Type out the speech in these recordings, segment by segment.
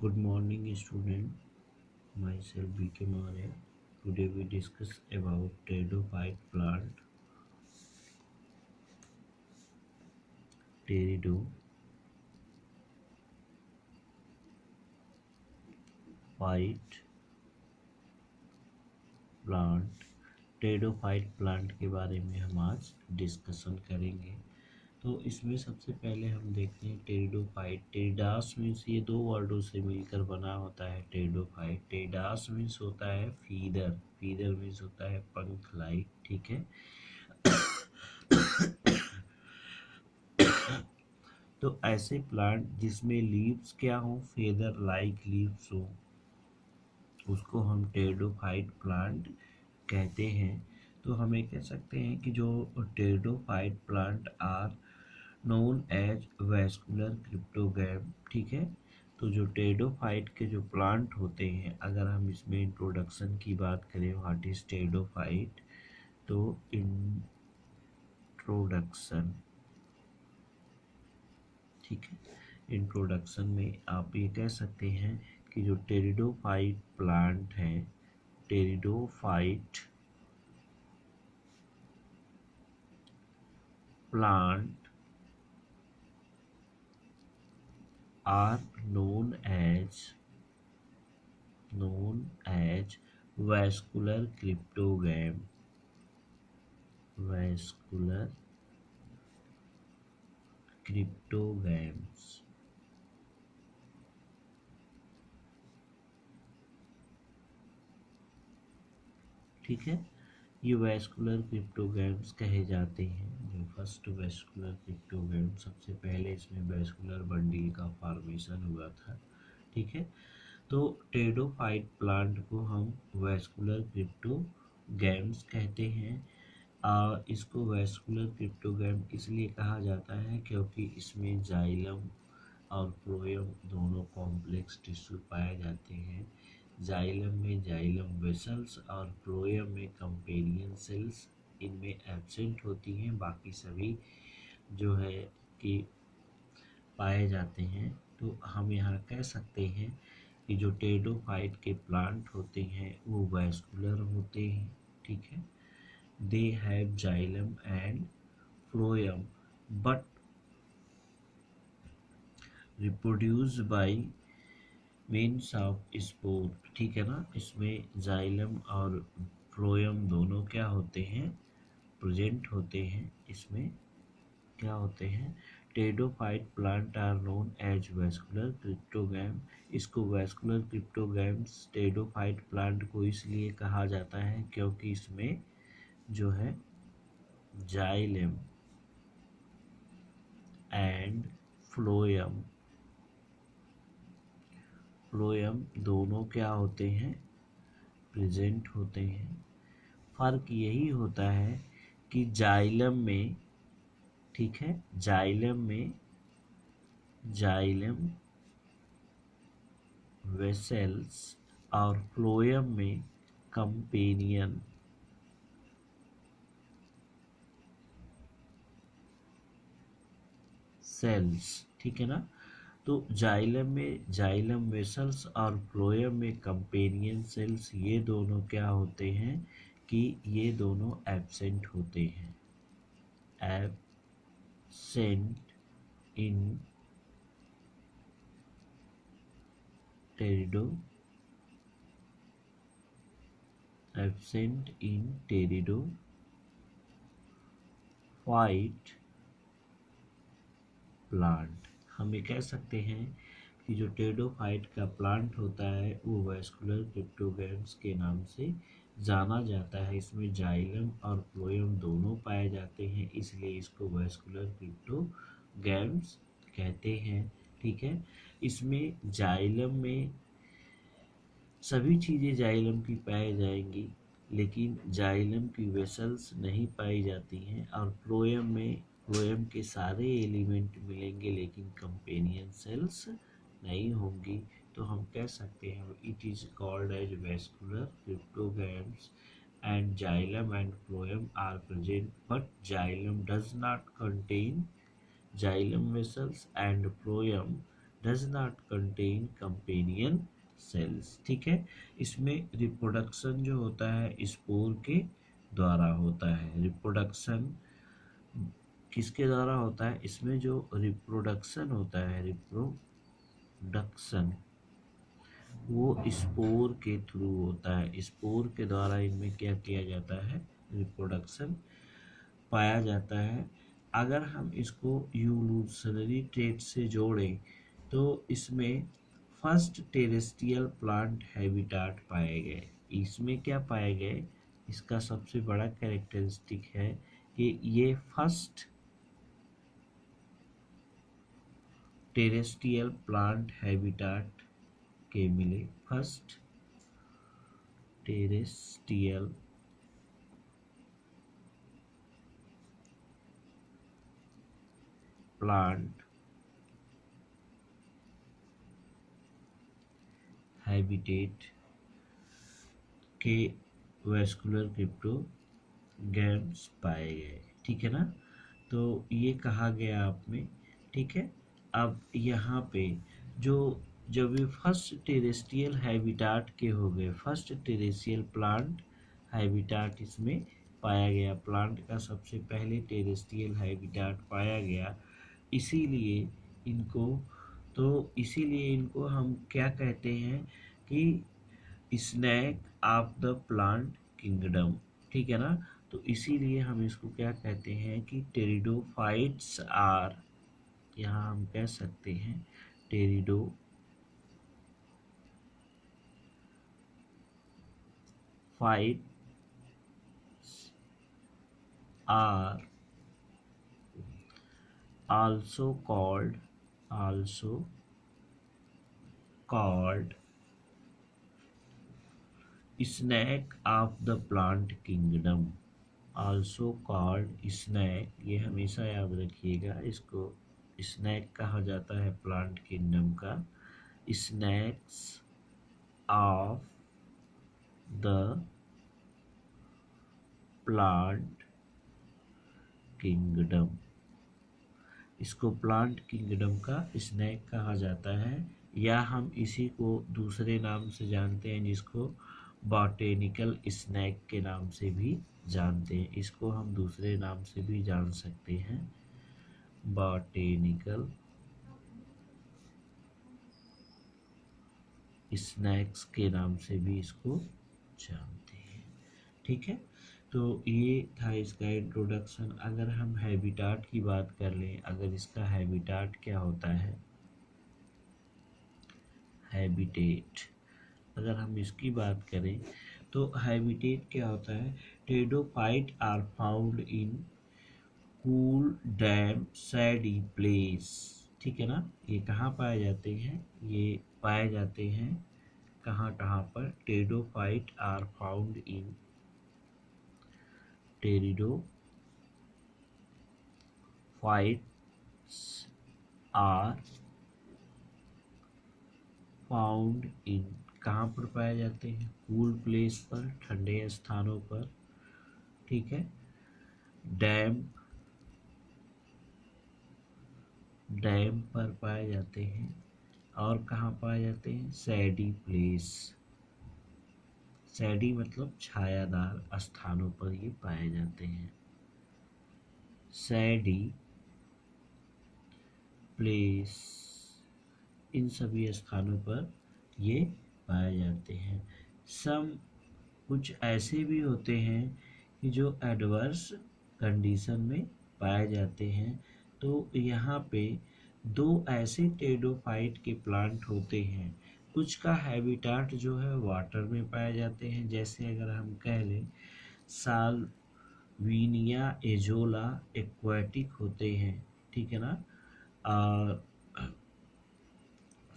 Good morning, student. Myself BK Maurya. Today we discuss about pteridophyte plant, pteridophyte plant pteridophyte plant के बारे में हम आज discussion करेंगे। तो इसमें सबसे पहले हम देखते हैं टेरिडोफाइट। टेरिडास मीन्स ये दो वर्डों से मिलकर बना होता है टेरिडोफाइट। टेरिडास मीन्स होता है फीदर, फीदर मीन्स होता है पंख लाइक, ठीक है। तो ऐसे प्लांट जिसमें लीव्स क्या हो, फेदर लाइक लीव्स हो, उसको हम टेरिडोफाइट प्लांट कहते हैं। तो हमें कह सकते हैं कि जो pteridophyte plant are known as vascular cryptogam, ठीक है। तो जो टेरिडोफाइट के जो प्लांट होते हैं, अगर हम इसमें इंट्रोडक्शन की बात करें, व्हाट इज टेरिडोफाइट, तो इंट्रोडक्शन, ठीक है, इंट्रोडक्शन में आप ये कह सकते हैं कि जो टेरिडोफाइट प्लांट है, pteridophyte plant are known as vascular cryptogam, vascular cryptogams, ठीक है। ये वैस्कुलर क्रिप्टोगैम्स कहे जाते हैं। जो फर्स्ट वैस्कुलर क्रिप्टोगैम, सबसे पहले इसमें वैस्कुलर बंडल का फॉर्मेशन हुआ था, ठीक है। तो टेरिडोफाइट प्लांट को हम वैस्कुलर क्रिप्टोगैम्स कहते हैं। इसको वैस्कुलर क्रिप्टोगैम इसलिए कहा जाता है क्योंकि इसमें जाइलम और फ्लोएम दोनों कॉम्प्लेक्स टिश्यू पाए जाते हैं। जाइलम में जाइलम वेसल्स और फ्लोएम में कंपेनियन सेल्स इनमें एब्सेंट होती हैं, बाकी सभी जो है कि पाए जाते हैं। तो हम यहाँ कह सकते हैं कि जो टेरिडोफाइट के प्लांट होते हैं वो वैस्कुलर होते हैं, ठीक है। They have xylem and phloem but reproduce by means of spore, ठीक है ना। इसमें जाइलम और फ्लोएम दोनों क्या होते हैं, प्रेजेंट होते हैं। इसमें क्या होते हैं, pteridophyte plant are known as vascular cryptogam. इसको वैस्कुलर क्रिप्टोगैम्स टेरिडोफाइट प्लांट को इसलिए कहा जाता है क्योंकि इसमें जो है जाइलम एंड फ्लोएम, फ्लोएम दोनों क्या होते हैं, प्रेजेंट होते हैं। फर्क यही होता है कि जाइलम में, ठीक है, जाइलम में जाइलम वेसल्स और फ्लोएम में कंपेनियन सेल्स, ठीक है ना। तो जाइलम में जाइलम वेसल्स और फ्लोएम में कंपेनियन सेल्स, ये दोनों क्या होते हैं कि ये दोनों एब्सेंट होते हैं, absent in टेरिडो, absent in pteridophyte plant. हम ये कह सकते हैं कि जो टेरिडोफाइट का प्लांट होता है वो वैस्कुलर क्रिप्टोगैम्स के नाम से जाना जाता है। इसमें जाइलम और फ्लोएम दोनों पाए जाते हैं, इसलिए इसको वैस्कुलर क्रिप्टोगैम्स कहते हैं, ठीक है। इसमें जाइलम में सभी चीज़ें जाइलम की पाई जाएंगी, लेकिन जाइलम की वेसल्स नहीं पाई जाती हैं। और फ्लोएम में फ्लोएम के सारे एलिमेंट मिलेंगे लेकिन कंपेनियन सेल्स नहीं होंगी। तो हम कह सकते हैं it is called as vascular cryptogams and xylem and phloem are present but xylem does not contain xylem vessels and phloem does not contain companion cells. ठीक है, इसमें रिप्रोडक्शन जो होता है स्पोर के द्वारा होता है। रिप्रोडक्शन किसके द्वारा होता है? इसमें जो रिप्रोडक्शन होता है, रिप्रोडक्शन वो स्पोर के थ्रू होता है। स्पोर के द्वारा इनमें क्या किया जाता है? रिप्रोडक्शन पाया जाता है। अगर हम इसको यूलूशनरी ट्रेट से जोड़ें तो इसमें फर्स्ट टेरेस्ट्रियल प्लांट हैबिटाट पाए गए। इसमें क्या पाए गए? इसका सबसे बड़ा कैरेक्टरिस्टिक है कि ये फर्स्ट टेरेस्ट्रियल प्लांट हैबिटाट के मिले। फर्स्ट टेरेस्ट्रियल प्लांट हैबिटेट के वैस्कुलर क्रिप्टोगैम्स पाए गए। ठीक है ना, तो ये कहा गया आप में। ठीक है, अब यहाँ पे जो जब ये फर्स्ट टेरेस्ट्रियल हैबिटाट के हो गए, फर्स्ट टेरेस्ट्रियल प्लांट हैबिटाट इसमें पाया गया, प्लांट का सबसे पहले टेरेस्ट्रियल हैबिटाट पाया गया, इसीलिए इनको इसीलिए इनको हम क्या कहते हैं कि snake of the plant kingdom. ठीक है ना, तो इसीलिए हम इसको क्या कहते हैं कि टेरिडोफाइट्स आर, यहाँ हम कह सकते हैं pteridophytes are also called snake of the plant kingdom, also called snake, ये हमेशा याद रखिएगा, इसको स्नैक कहा जाता है प्लांट किंगडम का। Snacks of the plant kingdom, इसको प्लांट किंगडम का स्नैक कहा जाता है, या हम इसी को दूसरे नाम से जानते हैं जिसको बॉटेनिकल स्नैक के नाम से भी जानते हैं। इसको हम दूसरे नाम से भी जान सकते हैं, बॉटेनिकल स्नैक्स के नाम से भी इसको जानते हैं। ठीक है, तो ये था इसका इंट्रोडक्शन। अगर हम हैबिटाट की बात कर लें, अगर इसका हैबिटाट क्या होता है, हैबिटेट अगर हम इसकी बात करें तो हैबिटेट क्या होता है? Pteridophyte are found in cool damp shady place. ठीक है ना, ये कहाँ पाए जाते हैं? ये पाए जाते हैं कहाँ कहाँ पर? Pteridophyte are found in pteridophytes are found in, कहाँ पर पाए जाते हैं? कूल प्लेस पर, ठंडे स्थानों पर। ठीक है, डैम पर पाए जाते हैं, और कहाँ पाए जाते हैं? सैडी प्लेस, सैडी मतलब छायादार स्थानों पर ये पाए जाते हैं। सैडी प्लेस, इन सभी स्थानों पर ये पाए जाते हैं। सम कुछ ऐसे भी होते हैं कि जो एडवर्स कंडीशन में पाए जाते हैं। तो यहाँ पे दो ऐसे टेरिडोफाइट के प्लांट होते हैं, कुछ का हैबिटाट जो है वाटर में पाए जाते हैं, जैसे अगर हम कह लें साल्विनिया एजोला एक्वाटिक होते हैं। ठीक है ना, और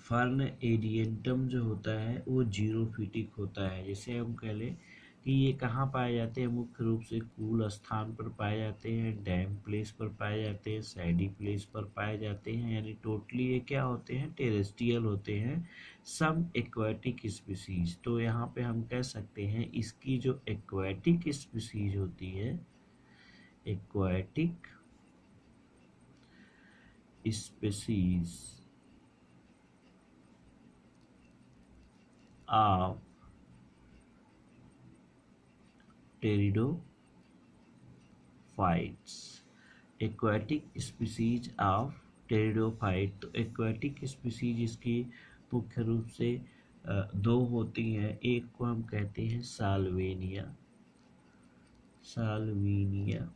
फर्न एडियंटम जो होता है वो जीरोफिटिक होता है। जैसे हम कह लें कि ये कहाँ पाए जाते हैं? मुख्य रूप से कूल स्थान पर पाए जाते हैं, डैम प्लेस पर पाए जाते हैं, सैडी प्लेस पर पाए जाते हैं, यानी टोटली ये क्या होते हैं? टेरेस्ट्रियल होते हैं। सम एक्वाटिक स्पीसीज, तो यहाँ पे हम कह सकते हैं इसकी जो एक्वाटिक स्पीसीज होती है, aquatic species of pteridophytes, aquatic species of pteridophyte. तो एक्वाटिक स्पीसीज इसकी मुख्य रूप से दो होती हैं। एक को हम कहते हैं साल्वेनिया, साल्विनिया,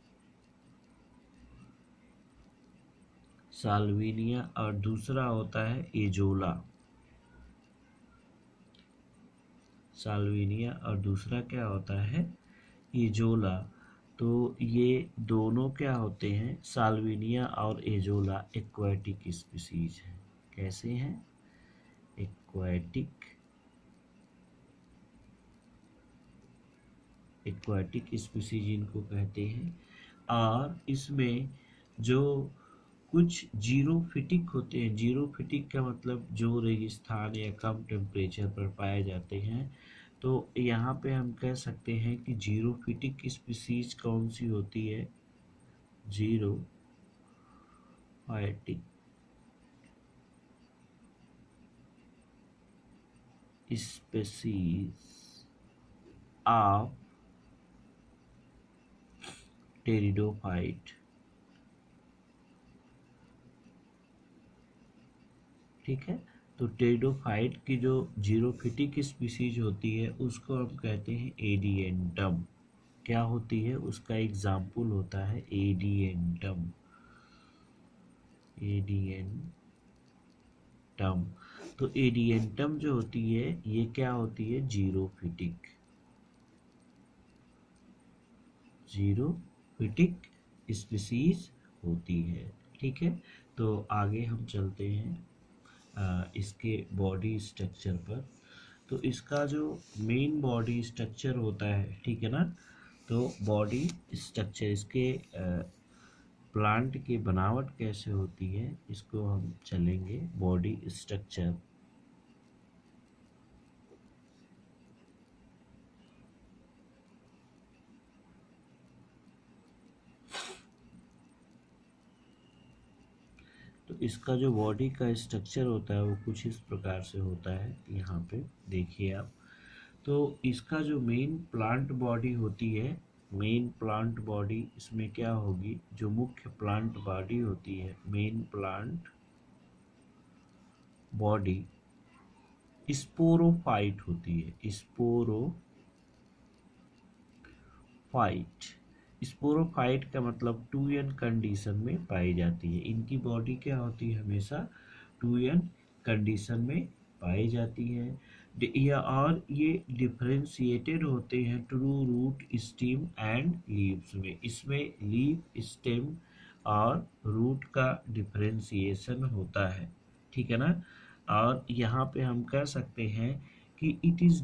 साल्विनिया, और दूसरा होता है एजोला, साल्विनिया, और दूसरा क्या होता है एजोला। तो ये दोनों क्या होते हैं, साल्विनिया और एजोला एक्वाटिक स्पीसीज हैं। कैसे हैं, एक्वाटिक स्पीसीज इनको कहते हैं। और इसमें जो कुछ जीरोफिटिक होते हैं, जीरोफिटिक का मतलब जो रेगिस्तान या कम टेम्परेचर पर पाए जाते हैं। तो यहाँ पे हम कह सकते हैं कि जीरोफिटिक स्पीसीज कौन सी होती है, जीरोफाइटिक स्पीसीज ऑफ टेरिडोफाइट। ठीक है, तो टेरिडोफाइट की जो जीरोफिटिक स्पीसीज होती है उसको हम कहते हैं एडिएंटम। क्या होती है, उसका एग्जाम्पल होता है एडिएंटम, एडिएंटम। तो एडिएंटम जो होती है ये क्या होती है, जीरोफिटिक, जीरोफिटिक स्पीसीज होती है। ठीक है, तो आगे हम चलते हैं इसके बॉडी स्ट्रक्चर पर। तो इसका जो मेन बॉडी स्ट्रक्चर होता है, ठीक है ना, तो बॉडी स्ट्रक्चर इसके प्लांट की बनावट कैसे होती है इसको हम चलेंगे, बॉडी स्ट्रक्चर। तो इसका जो बॉडी का स्ट्रक्चर होता है वो कुछ इस प्रकार से होता है, यहाँ पे देखिए आप। तो इसका जो मेन प्लांट बॉडी होती है, मेन प्लांट बॉडी इसमें क्या होगी, जो मुख्य प्लांट बॉडी होती है, मेन प्लांट बॉडी स्पोरोफाइट होती है, स्पोरोफाइट। स्पोरोफाइट का मतलब 2n कंडीशन में पाई जाती है। इनकी बॉडी क्या होती है, हमेशा 2n कंडीशन में पाई जाती है। और ये डिफरेंशिएटेड होते हैं true root, stem and leaves में। इसमें लीव, स्टेम और रूट का डिफरेंशिएशन होता है, ठीक है ना। और यहाँ पे हम कह सकते हैं कि it is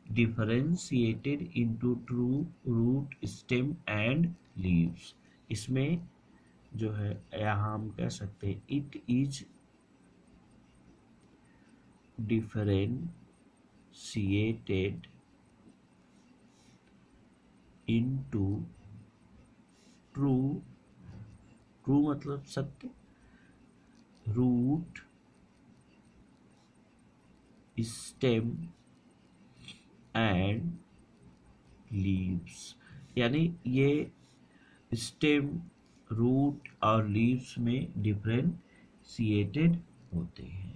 differentiated into true root, stem and leaves. इसमें जो है यहाँ हम कह सकते हैं it is differentiated into true मतलब सत्य, रूट, स्टेम एंड लीव्स। यानी ये स्टेम, रूट और लीव्स में डिफरेंशिएटेड होते हैं।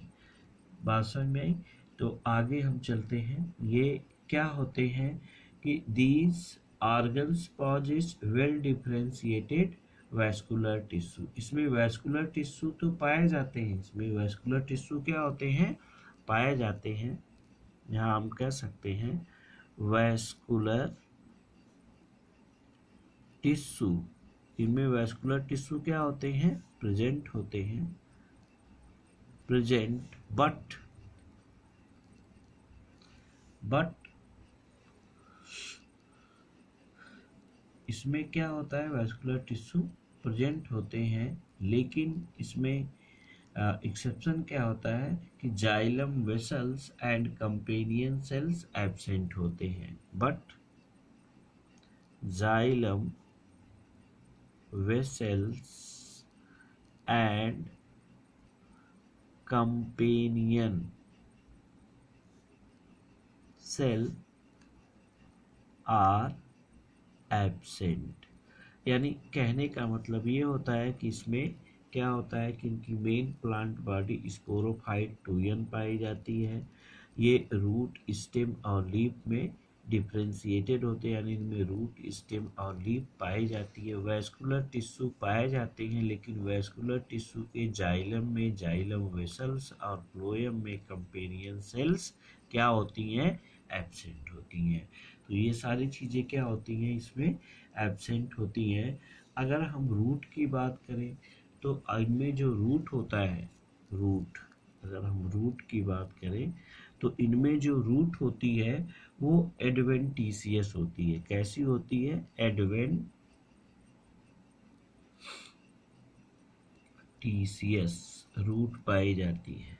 बात समझ में आई। तो आगे हम चलते हैं, ये क्या होते हैं कि these organs possess well differentiated vascular tissue. इसमें वैस्कुलर टिश्यू तो पाए जाते हैं, इसमें वैस्कुलर टिश्यू क्या होते हैं, पाए जाते हैं। यहाँ हम कह सकते हैं वैस्कुलर टिश्यू, इनमें वैस्कुलर टिश्यू क्या होते हैं, प्रेजेंट होते हैं, प्रेजेंट। बट इसमें क्या होता है, वैस्कुलर टिश्यू प्रेजेंट होते हैं, लेकिन इसमें एक्सेप्शन क्या होता है कि xylem vessels and companion cells absent होते हैं। But xylem vessels and companion cell are absent. यानी कहने का मतलब ये होता है कि इसमें क्या होता है कि इनकी main plant body sporophyte tune पाई जाती है। ये रूट, स्टेम और लीफ में डिफ्रेंशिएटेड होते हैं, यानी इनमें रूट, स्टेम और लीफ पाई जाती है। वैस्कुलर टिश्यू पाए जाते हैं, लेकिन वैस्कुलर टिश्यू के जाइलम में जाइलम वेसल्स और फ्लोएम में कंपेनियन सेल्स क्या होती हैं, एब्सेंट होती हैं। तो ये सारी चीज़ें क्या होती हैं, इसमें एब्सेंट होती हैं। अगर हम रूट की बात करें तो इनमें जो रूट होता है, रूट, अगर हम रूट की बात करें तो इनमें जो रूट होती है वो एडवेंटिशियस होती है। कैसी होती है, एडवेंटिशियस रूट पाई जाती है।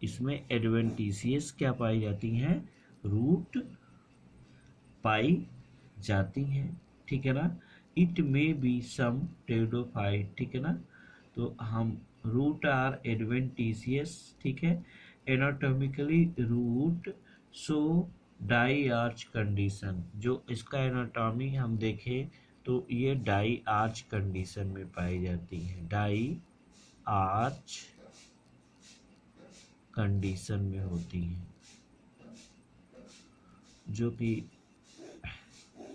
इसमें एडवेंटिशियस क्या पाई जाती हैं, रूट पाई जाती हैं, ठीक है ना। इट में बी सम टेरिडोफाइट, ठीक है ना। तो हम रूट आर एडवेंटिशियस, ठीक है। एनाटॉमिकली रूट सो डाई आर्च कंडीशन, जो इसका एनाटॉमी हम देखें तो ये डाई आर्च कंडीशन में पाई जाती है, डाई आर्च कंडीशन में होती हैं, जो कि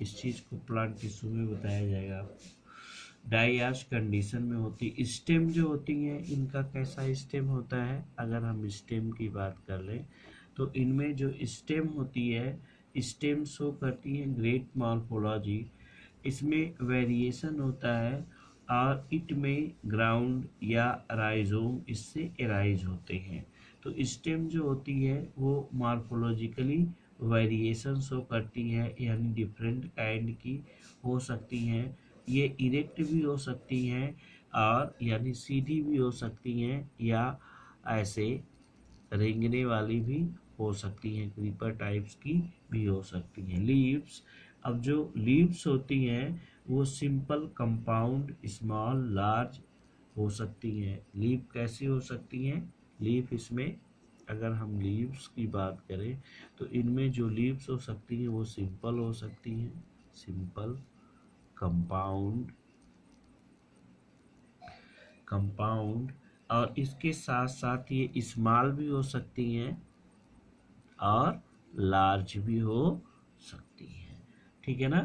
इस चीज़ को प्लांट टिश्यू में बताया जाएगा। डाई आर्च कंडीशन में होती। स्टेम जो होती हैं, इनका कैसा स्टेम होता है, अगर हम स्टेम की बात कर लें तो इनमें जो स्टेम होती है, स्टेम शो करती है ग्रेट मॉर्फोलॉजी। इसमें वेरिएशन होता है और इट में ग्राउंड या राइजोम इससे एराइज होते हैं। तो स्टेम जो होती है वो मॉर्फोलॉजिकली वेरिएशन शो करती है, यानी डिफरेंट काइंड की हो सकती हैं। ये इरेक्ट भी हो सकती हैं और यानी सीधी भी हो सकती हैं, या ऐसे रेंगने वाली भी हो सकती हैं, क्रीपर टाइप्स की भी हो सकती हैं। लीव्स, अब जो लीव्स होती हैं वो सिंपल, कंपाउंड, स्मॉल, लार्ज हो सकती हैं। लीफ कैसी हो सकती हैं, लीफ इसमें अगर हम लीव्स की बात करें तो इनमें जो लीव्स हो सकती हैं वो सिंपल हो सकती हैं, सिंपल, कंपाउंड और इसके साथ साथ ये स्मॉल भी हो सकती हैं और लार्ज भी हो सकती हैं, ठीक है ना।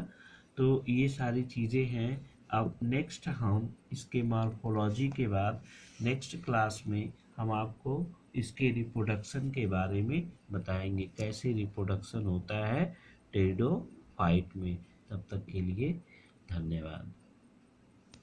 तो ये सारी चीज़ें हैं। अब नेक्स्ट हम इसके मॉर्फोलॉजी के बाद नेक्स्ट क्लास में हम आपको इसके रिप्रोडक्शन के बारे में बताएंगे, कैसे रिप्रोडक्शन होता है टेरिडोफाइट में। तब तक के लिए धन्यवाद।